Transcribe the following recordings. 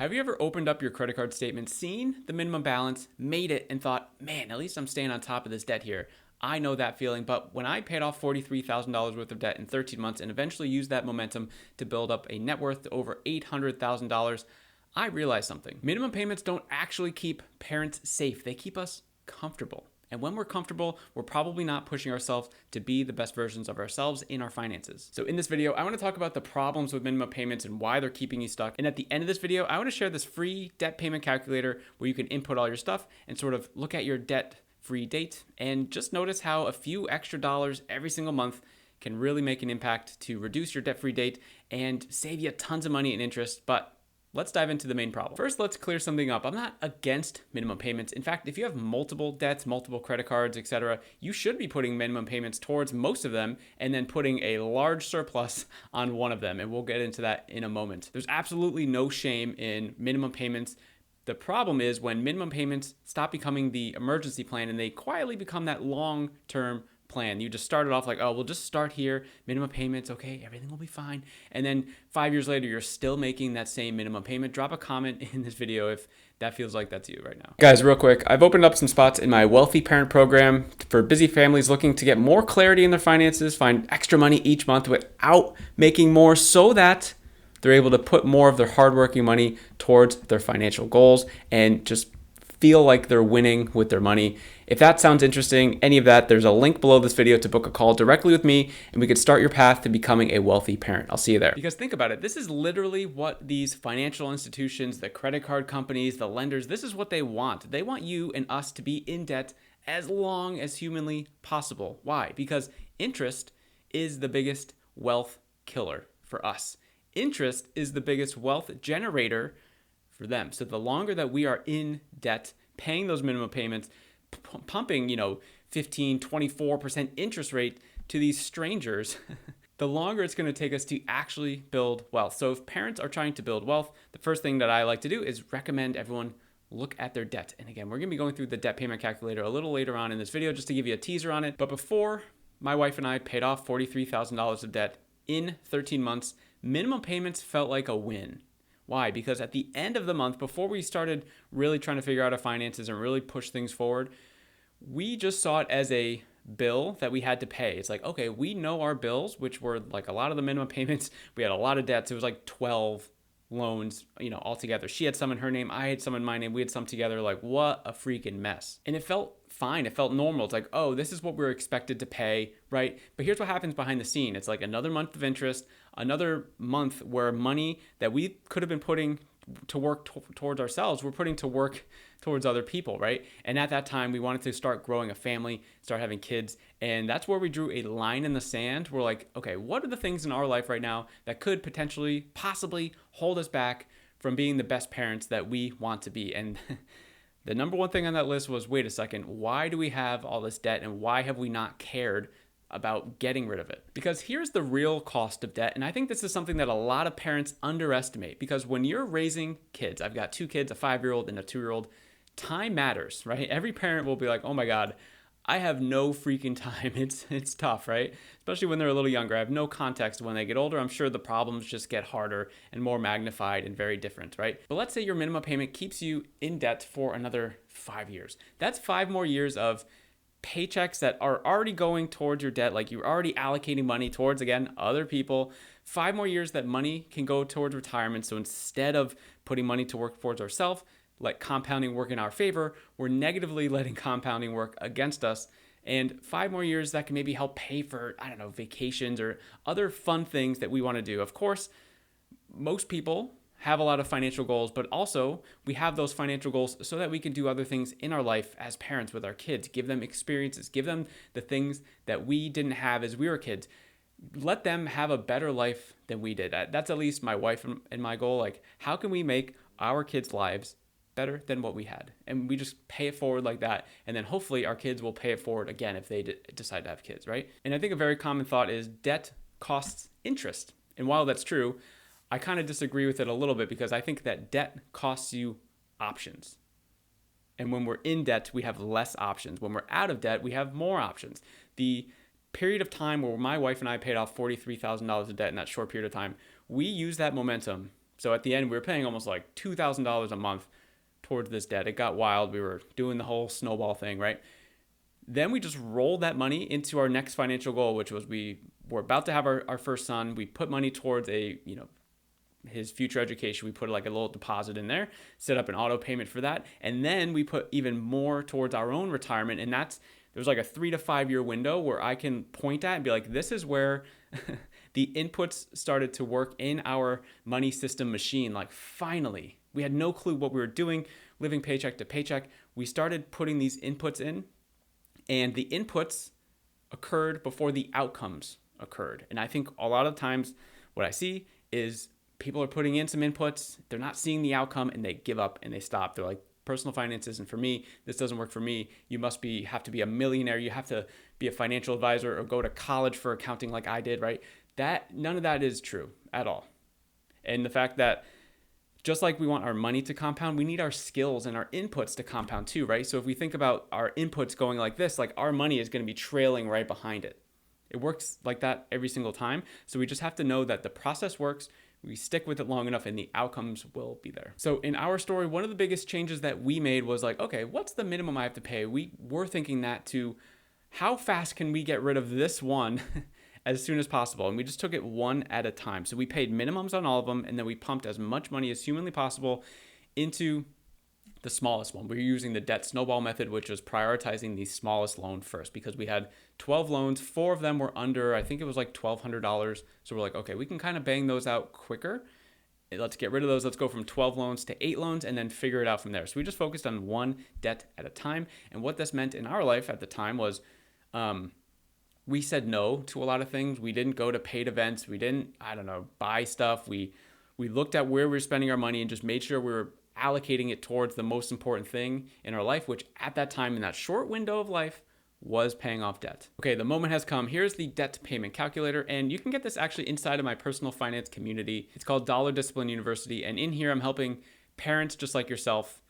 Have you ever opened up your credit card statement, seen the minimum balance, made it, and thought, man, at least I'm staying on top of this debt here? I know that feeling, but when I paid off $43,000 worth of debt in 13 months and eventually used that momentum to build up a net worth to over $800,000, I realized something. Minimum payments don't actually keep parents safe, they keep us comfortable. And when we're comfortable, we're probably not pushing ourselves to be the best versions of ourselves in our finances. So in this video, I want to talk about the problems with minimum payments and why they're keeping you stuck. And at the end of this video, I want to share this free debt payment calculator where you can input all your stuff and sort of look at your debt-free date and just notice how a few extra dollars every single month can really make an impact to reduce your debt-free date and save you tons of money in interest. But let's dive into the main problem. First, let's clear something up. I'm not against minimum payments. In fact, if you have multiple debts, multiple credit cards, etc., you should be putting minimum payments towards most of them and then putting a large surplus on one of them. And we'll get into that in a moment. There's absolutely no shame in minimum payments. The problem is when minimum payments stop becoming the emergency plan and they quietly become that long-term plan. You just started off like, oh, we'll just start here, minimum payments, okay, everything will be fine. And then 5 years later, you're still making that same minimum payment. Drop a comment in this video if that feels like that's you right now. Guys, real quick, I've opened up some spots in my Wealthy Parent program for busy families looking to get more clarity in their finances, find extra money each month without making more so that they're able to put more of their hardworking money towards their financial goals and just feel like they're winning with their money. If that sounds interesting, any of that, there's a link below this video to book a call directly with me and we could start your path to becoming a wealthy parent. I'll see you there. Because think about it, this is literally what these financial institutions, the credit card companies, the lenders, this is what they want. They want you and us to be in debt as long as humanly possible. Why? Because interest is the biggest wealth killer for us. Interest is the biggest wealth generator for them. So the longer that we are in debt, paying those minimum payments, pumping, 15, 24% interest rate to these strangers, the longer it's going to take us to actually build wealth. So if parents are trying to build wealth, the first thing that I like to do is recommend everyone look at their debt. And again, we're going to be going through the debt payment calculator a little later on in this video just to give you a teaser on it. But before my wife and I paid off $43,000 of debt in 13 months, minimum payments felt like a win. Why? Because at the end of the month, before we started really trying to figure out our finances and really push things forward, we just saw it as a bill that we had to pay. It's like, okay, we know our bills, which were like a lot of the minimum payments. We had a lot of debts. It was like 12 loans, all together. She had some in her name. I had some in my name. We had some together. Like, what a freaking mess. And it felt fine. It felt normal. It's like, oh, this is what we're expected to pay, right? But here's what happens behind the scene. It's like another month of interest, another month where money that we could have been putting to work towards ourselves, we're putting to work towards other people, right? And at that time, we wanted to start growing a family, start having kids. And that's where we drew a line in the sand. We're like, okay, what are the things in our life right now that could potentially, possibly hold us back from being the best parents that we want to be? And the number one thing on that list was, wait a second, why do we have all this debt and why have we not cared about getting rid of it? Because here's the real cost of debt. And I think this is something that a lot of parents underestimate because when you're raising kids, I've got two kids, a 5-year-old and a 2-year-old, time matters, right? Every parent will be like, oh my God, I have no freaking time. It's tough, right? Especially when they're a little younger. I have no context. When they get older, I'm sure the problems just get harder and more magnified and very different, right? But let's say your minimum payment keeps you in debt for another 5 years. That's 5 more years of paychecks that are already going towards your debt, like you're already allocating money towards, again, other people. 5 more years that money can go towards retirement. So instead of putting money to work towards ourselves, let compounding work in our favor, we're negatively letting compounding work against us. And 5 more years that can maybe help pay for, vacations or other fun things that we want to do. Of course, most people have a lot of financial goals, but also we have those financial goals so that we can do other things in our life as parents with our kids, give them experiences, give them the things that we didn't have as we were kids. Let them have a better life than we did. That's at least my wife and my goal. Like, how can we make our kids' lives better than what we had? And we just pay it forward like that. And then hopefully our kids will pay it forward again if they decide to have kids, right? And I think a very common thought is debt costs interest. And while that's true, I kind of disagree with it a little bit because I think that debt costs you options. And when we're in debt, we have less options. When we're out of debt, we have more options. The period of time where my wife and I paid off $43,000 of debt in that short period of time, we used that momentum So at the end, we were paying almost like $2,000 a month towards this debt. It got wild. We were doing the whole snowball thing, right? Then we just rolled that money into our next financial goal, which was we were about to have our first son. We put money towards his future education. We put like a little deposit in there, set up an auto payment for that. And then we put even more towards our own retirement. And there's like a 3 to 5 year window where I can point at and be like, this is where the inputs started to work in our money system machine. Like finally, we had no clue what we were doing, living paycheck to paycheck. We started putting these inputs in, and the inputs occurred before the outcomes occurred. And I think a lot of times what I see is people are putting in some inputs, they're not seeing the outcome, and they give up and they stop. They're like, personal finance isn't for me. This doesn't work for me. You have to be a millionaire. You have to be a financial advisor or go to college for accounting like I did, right? None of that is true at all. And the fact that just like we want our money to compound, we need our skills and our inputs to compound too, right? So if we think about our inputs going like this, like our money is going to be trailing right behind it. It works like that every single time. So we just have to know that the process works. We stick with it long enough and the outcomes will be there. So in our story, one of the biggest changes that we made was like, okay, what's the minimum I have to pay? We were thinking that to how fast can we get rid of this one as soon as possible? And we just took it one at a time. So we paid minimums on all of them, and then we pumped as much money as humanly possible into the smallest one. We were using the debt snowball method, which was prioritizing the smallest loan first, because we had 12 loans. 4 of them were under, I think it was like $1,200. So we're like, okay, we can kind of bang those out quicker. Let's get rid of those. Let's go from 12 loans to 8 loans and then figure it out from there. So we just focused on one debt at a time. And what this meant in our life at the time was we said no to a lot of things. We didn't go to paid events. We didn't, buy stuff. We looked at where we were spending our money and just made sure we were allocating it towards the most important thing in our life, which at that time in that short window of life was paying off debt. Okay, the moment has come. Here's the debt payment calculator, and you can get this actually inside of my personal finance community. It's called Dollar Discipline University, and in here I'm helping parents just like yourself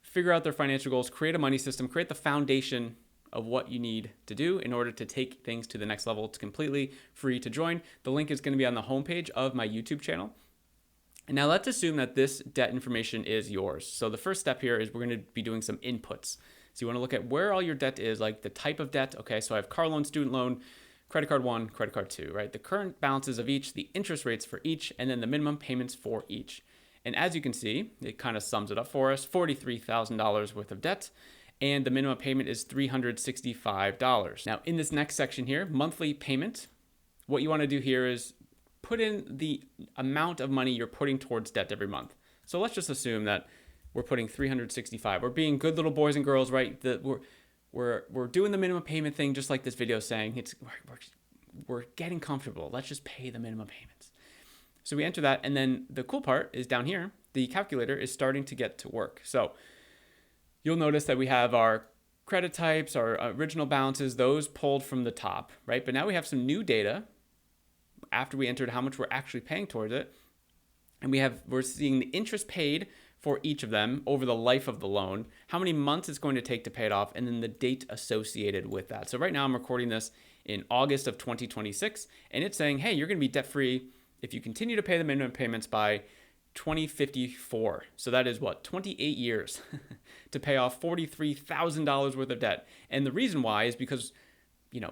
figure out their financial goals, create a money system, create the foundation of what you need to do in order to take things to the next level. It's completely free to join. The link is going to be on the homepage of my YouTube channel. And now let's assume that this debt information is yours. So the first step here is we're going to be doing some inputs. So you want to look at where all your debt is, like the type of debt. Okay, so I have car loan, student loan, credit card 1, credit card 2, right? The current balances of each, the interest rates for each, and then the minimum payments for each. And as you can see, it kind of sums it up for us, $43,000 worth of debt, and the minimum payment is $365. Now in this next section here, monthly payment, what you want to do here is put in the amount of money you're putting towards debt every month. So let's just assume that we're putting $365. We're being good little boys and girls, right? We're doing the minimum payment thing, just like this video is saying. We're getting comfortable. Let's just pay the minimum payments. So we enter that, and then the cool part is down here, the calculator is starting to get to work. So you'll notice that we have our credit types, our original balances, those pulled from the top, right? But now we have some new data after we entered how much we're actually paying towards it. And we're seeing the interest paid for each of them over the life of the loan, how many months it's going to take to pay it off, and then the date associated with that. So right now I'm recording this in August of 2026, and it's saying, hey, you're going to be debt-free if you continue to pay the minimum payments by 2054. So that is 28 years to pay off $43,000 worth of debt. And the reason why is because,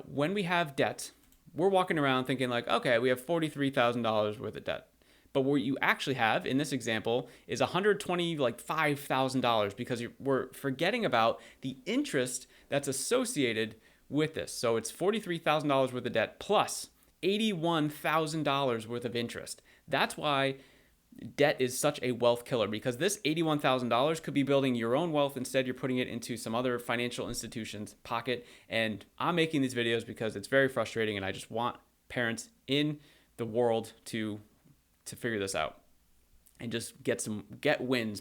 when we have debt, we're walking around thinking like, okay, we have $43,000 worth of debt. But what you actually have in this example is $125,000 because we're forgetting about the interest that's associated with this. So it's $43,000 worth of debt plus $81,000 worth of interest. That's why debt is such a wealth killer, because this $81,000 could be building your own wealth. Instead, you're putting it into some other financial institution's pocket. And I'm making these videos because it's very frustrating, and I just want parents in the world to figure this out and just get wins,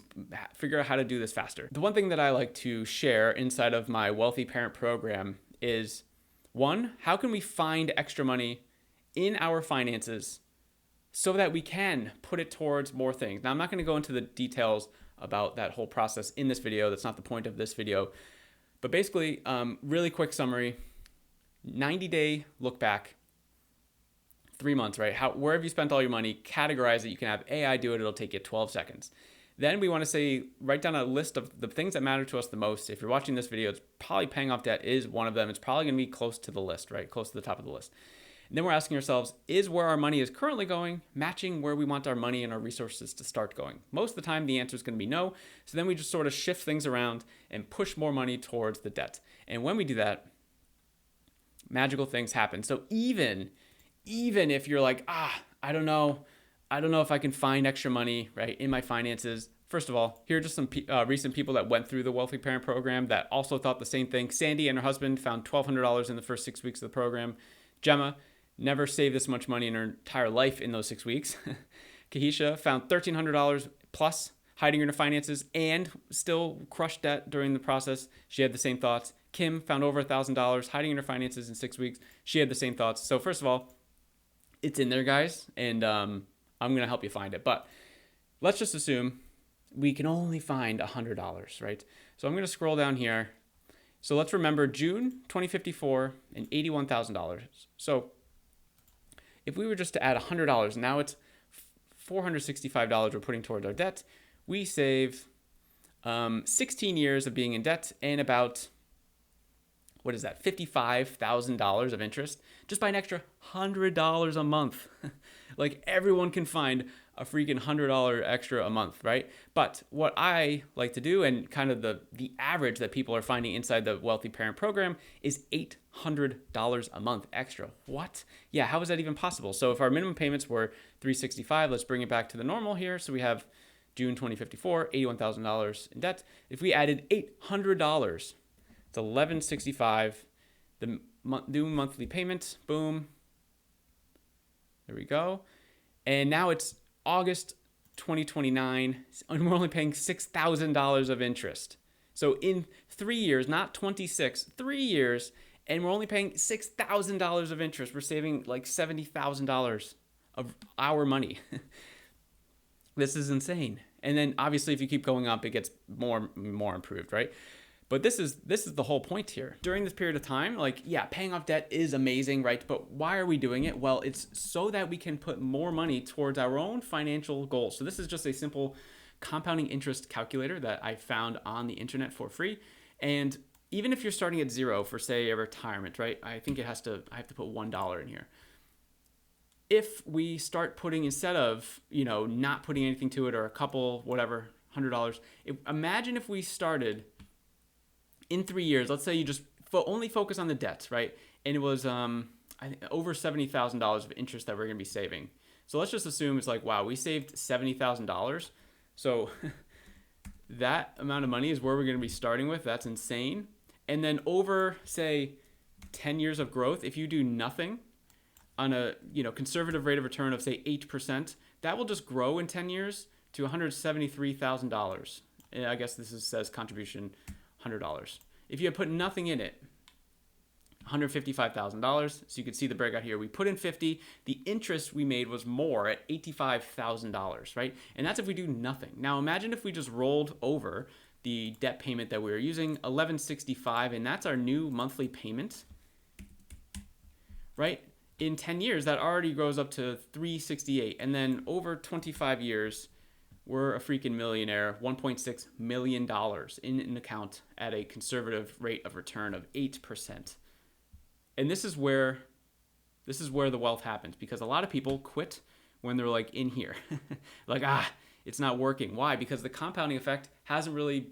figure out how to do this faster. The one thing that I like to share inside of my Wealthy Parent program is, one, how can we find extra money in our finances so that we can put it towards more things. Now, I'm not going to go into the details about that whole process in this video. That's not the point of this video. But basically, really quick summary, 90-day look back, 3 months, right? Where have you spent all your money? Categorize it. You can have AI do it. It'll take you 12 seconds. Then we want to say, write down a list of the things that matter to us the most. If you're watching this video, it's probably paying off debt is one of them. It's probably going to be close to the list, right? Close to the top of the list. And then we're asking ourselves, is where our money is currently going matching where we want our money and our resources to start going? Most of the time, the answer is going to be no. So then we just sort of shift things around and push more money towards the debt. And when we do that, magical things happen. So even if you're like, I don't know if I can find extra money, right, in my finances. First of all, here are just some recent people that went through the Wealthy Parent Program that also thought the same thing. Sandy and her husband found $1,200 in the first 6 weeks of the program. Gemma never saved this much money in her entire life in those 6 weeks. Kahisha found $1,300 plus hiding in her finances and still crushed debt during the process. She had the same thoughts. Kim found over $1,000 hiding in her finances in 6 weeks. She had the same thoughts. So first of all, it's in there, guys, and I'm going to help you find it. But let's just assume we can only find $100, right? So I'm going to scroll down here. So let's remember June 2054 and $81,000. So if we were just to add $100, now it's $465 we're putting towards our debt. We save 16 years of being in debt and about, what is that, $55,000 of interest just by an extra $100 a month. Like everyone can find a freaking $100 extra a month, right? But what I like to do, and kind of the average that people are finding inside the Wealthy Parent Program, is $800 a month extra. What? Yeah, how is that even possible? So if our minimum payments were $365, let's bring it back to the normal here. So we have June 2054, $81,000 in debt. If we added $800, it's $1,165. The new monthly payment, boom. There we go. And now it's August 2029, and we're only paying $6,000 of interest. So in 3 years, not 26, 3 years, and we're only paying $6,000 of interest. We're saving like $70,000 of our money. This is insane. And then obviously if you keep going up, it gets more improved, right? But this is the whole point here. During this period of time, like, yeah, paying off debt is amazing, right? But why are we doing it? Well, it's so that we can put more money towards our own financial goals. So this is just a simple compounding interest calculator that I found on the internet for free. And even if you're starting at zero for, say, a retirement, right? I think I have to put $1 in here. If we start putting, instead of, not putting anything to it, or a couple, whatever, $100, imagine if we started in 3 years, let's say you just only focus on the debts, right? And it was I think over $70,000 of interest that we're going to be saving. So let's just assume it's like, wow, we saved $70,000. So that amount of money is where we're going to be starting with. That's insane. And then over, say, 10 years of growth, if you do nothing on a conservative rate of return of, say, 8%, that will just grow in 10 years to $173,000. I guess says contribution $100. If you had put nothing in it, $155,000. So you can see the breakout here. We put in 50. The interest we made was more at $85,000, right? And that's if we do nothing. Now imagine if we just rolled over the debt payment that we were using, $1,165, and that's our new monthly payment, right? In 10 years, that already grows up to $368, and then over 25 years, we're a freaking millionaire, $1.6 million in an account at a conservative rate of return of 8%. And this is where the wealth happens, because a lot of people quit when they're like in here. Like, it's not working. Why? Because the compounding effect hasn't really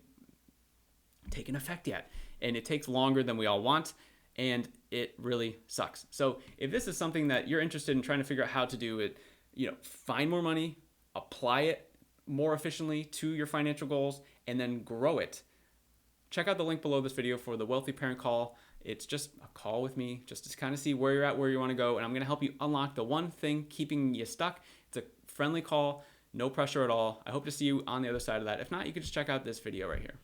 taken effect yet. And it takes longer than we all want. And it really sucks. So if this is something that you're interested in trying to figure out how to do it, find more money, apply it more efficiently to your financial goals, and then grow it. Check out the link below this video for the Wealthy Parent Call. It's just a call with me just to kind of see where you're at, where you want to go, and I'm going to help you unlock the one thing keeping you stuck. It's a friendly call, no pressure at all. I hope to see you on the other side of that. If not, you can just check out this video right here.